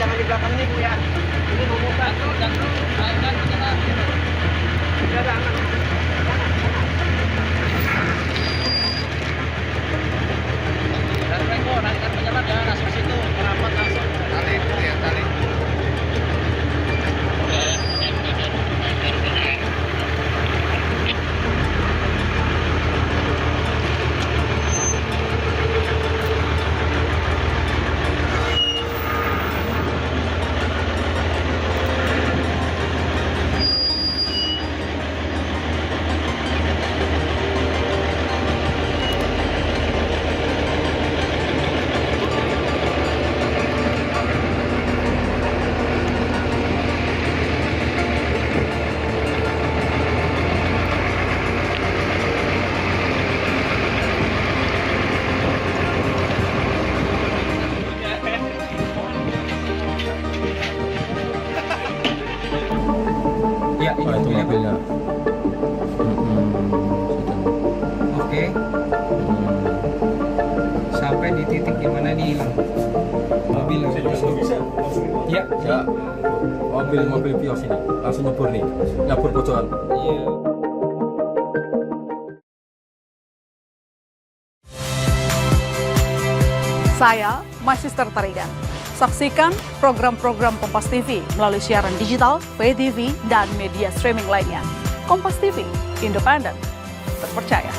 Jangan di belakang ini, Bu, ya. Ini mau buka tuh, dan tuh, naikkan ke sana. Tidak ada anak. Dan Reko, naikkan penyelam ya, langsung situ, merapat langsung. Tali itu ya, tali. Ya, ini itu mobilnya. Oke. Sampai di titik di mana dia hilang. Mobil. Ya. Ya, mobil Vios ini langsung nyebur nih, nyebur pojokan. Iya. Saya Magister Tarigan. Saksikan program-program Kompas TV melalui siaran digital, pay TV, dan media streaming lainnya. Kompas TV, independen, terpercaya.